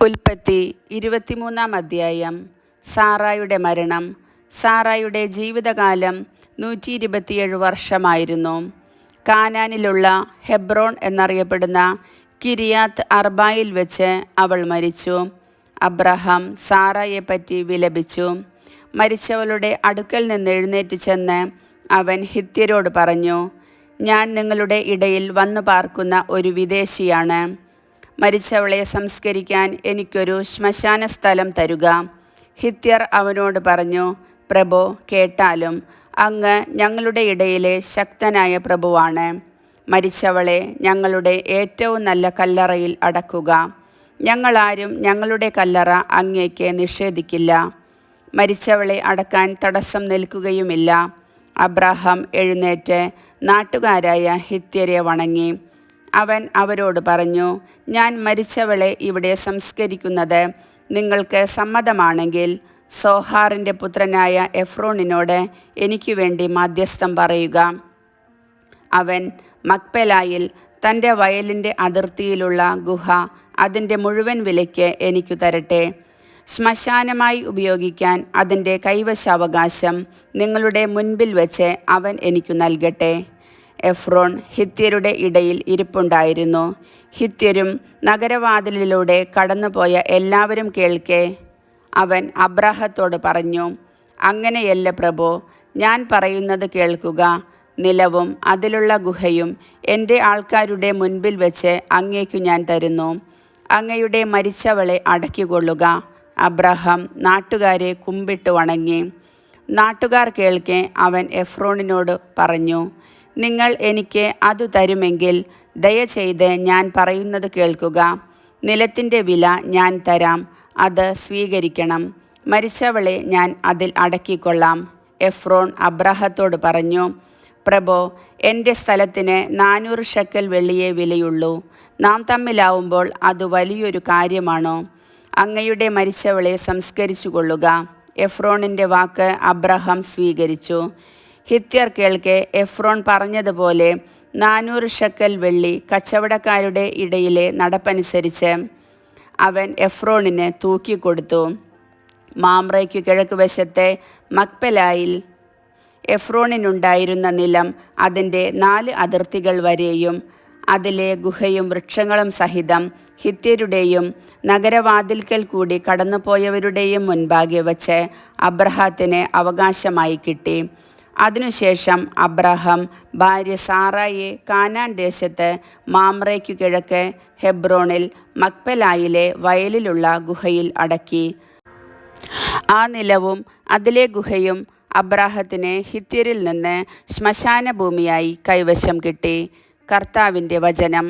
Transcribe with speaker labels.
Speaker 1: ഉൽപ്പത്തി 23 സാറായുടെ മരണം. സാറായുടെ ജീവിതകാലം 127 വർഷമായിരുന്നു. കാനാനിലുള്ള ഹെബ്രോൺ എന്നറിയപ്പെടുന്ന കിരിയാത്ത് അർബായിൽ വെച്ച് അവൾ മരിച്ചു. അബ്രഹാം സാറായെപ്പറ്റി വിലപിച്ചു. മരിച്ചവളുടെ അടുക്കൽ നിന്ന് എഴുന്നേറ്റ് ചെന്ന് അവൻ ഹിത്യരോട് പറഞ്ഞു, ഞാൻ നിങ്ങളുടെ ഇടയിൽ വന്നു പാർക്കുന്ന ഒരു വിദേശിയാണ്. മരിച്ചവളെ സംസ്കരിക്കാൻ എനിക്കൊരു ശ്മശാന സ്ഥലം തരുക. ഹിത്യർ അവനോട് പറഞ്ഞു, പ്രഭോ, കേട്ടാലും അങ്ങ് ഞങ്ങളുടെ ഇടയിലെ ശക്തനായ പ്രഭുവാണ്. മരിച്ചവളെ ഞങ്ങളുടെ ഏറ്റവും നല്ല കല്ലറയിൽ അടക്കുക. ഞങ്ങളാരും ഞങ്ങളുടെ കല്ലറ അങ്ങേക്ക് നിഷേധിക്കില്ല. മരിച്ചവളെ അടക്കാൻ തടസ്സം നിൽക്കുകയുമില്ല. അബ്രഹാം എഴുന്നേറ്റ് നാട്ടുകാരായ ഹിത്യരെ വണങ്ങി. അവൻ അവരോട് പറഞ്ഞു, ഞാൻ മരിച്ചവളെ ഇവിടെ സംസ്കരിക്കുന്നത് നിങ്ങൾക്ക് സമ്മതമാണെങ്കിൽ സോഹാറിൻ്റെ പുത്രനായ എഫ്രോണിനോട് എനിക്ക് വേണ്ടി മാധ്യസ്ഥം പറയുക. അവൻ മക്പെലായിൽ തൻ്റെ വയലിൻ്റെ അതിർത്തിയിലുള്ള ഗുഹ അതിൻ്റെ മുഴുവൻ വിലയ്ക്ക് എനിക്കു തരട്ടെ. ശ്മശാനമായി ഉപയോഗിക്കാൻ അതിൻ്റെ കൈവശാവകാശം നിങ്ങളുടെ മുൻപിൽ വെച്ച് അവൻ എനിക്കു നൽകട്ടെ. എഫ്രോൺ ഹിത്യരുടെ ഇടയിൽ ഇരിപ്പുണ്ടായിരുന്നു. ഹിത്യരും നഗരവാതിലിലൂടെ കടന്നുപോയ എല്ലാവരും കേൾക്കെ അവൻ അബ്രാഹത്തോട് പറഞ്ഞു, അങ്ങനെയല്ല പ്രഭോ, ഞാൻ പറയുന്നത് കേൾക്കുക. നിലവും അതിലുള്ള ഗുഹയും എൻ്റെ ആൾക്കാരുടെ മുൻപിൽ വെച്ച് അങ്ങേക്കു ഞാൻ തരുന്നു. അങ്ങയുടെ മരിച്ചവളെ അടക്കിക്കൊള്ളുക. അബ്രഹാം നാട്ടുകാരെ കുമ്പിട്ട് വണങ്ങി. നാട്ടുകാർ കേൾക്കെ അവൻ എഫ്രോണിനോട് പറഞ്ഞു, നിങ്ങൾ എനിക്ക് അതു തരുമെങ്കിൽ ദയചെയ്ത് ഞാൻ പറയുന്നത് കേൾക്കുക. നിലത്തിൻ്റെ വില ഞാൻ തരാം, അത് സ്വീകരിക്കണം. മരിച്ചവളെ ഞാൻ അതിൽ അടക്കിക്കൊള്ളാം. എഫ്രോൺ അബ്രാഹത്തോട് പറഞ്ഞു, പ്രഭോ, എൻ്റെ സ്ഥലത്തിന് 400 ഷെക്കൽ വെള്ളിയേ വിലയുള്ളൂ. നാം തമ്മിലാവുമ്പോൾ അത് വലിയൊരു കാര്യമാണോ? അങ്ങയുടെ മരിച്ചവളെ സംസ്കരിച്ചു കൊള്ളുക. എഫ്രോണിൻ്റെ വാക്ക് അബ്രഹാം സ്വീകരിച്ചു. ഹിത്യർ കേൾക്കെ എഫ്രോൺ പറഞ്ഞതുപോലെ 400 ഷെക്കൽ വെള്ളി കച്ചവടക്കാരുടെ ഇടയിലെ നടപ്പനുസരിച്ച് അവൻ എഫ്രോണിന് തൂക്കിക്കൊടുത്തു. മാമ്രയ്ക്കു കിഴക്ക് വശത്തെ മക്പെലായിൽ എഫ്രോണിനുണ്ടായിരുന്ന നിലം അതിൻ്റെ 4 അതിർത്തികൾ വരെയും അതിലെ ഗുഹയും വൃക്ഷങ്ങളും സഹിതം ഹിത്യരുടെയും നഗരവാതിൽക്കൽ കൂടി കടന്നുപോയവരുടെയും മുൻപാകെ വച്ച് അബ്രഹാത്തിന് അവകാശമായി കിട്ടി. അതിനുശേഷം അബ്രഹാം ഭാര്യ സാറായെ കാനാൻ ദേശത്ത് മാമ്രയ്ക്കു കിഴക്ക് ഹെബ്രോണിൽ മക്പെലായിലെ വയലിലുള്ള ഗുഹയിൽ അടക്കി. ആ നിലവും അതിലെ ഗുഹയും അബ്രാഹത്തിന് ഹിത്യരിൽ നിന്ന് ശ്മശാന ഭൂമിയായി കൈവശം കിട്ടി. കർത്താവിൻ്റെ വചനം.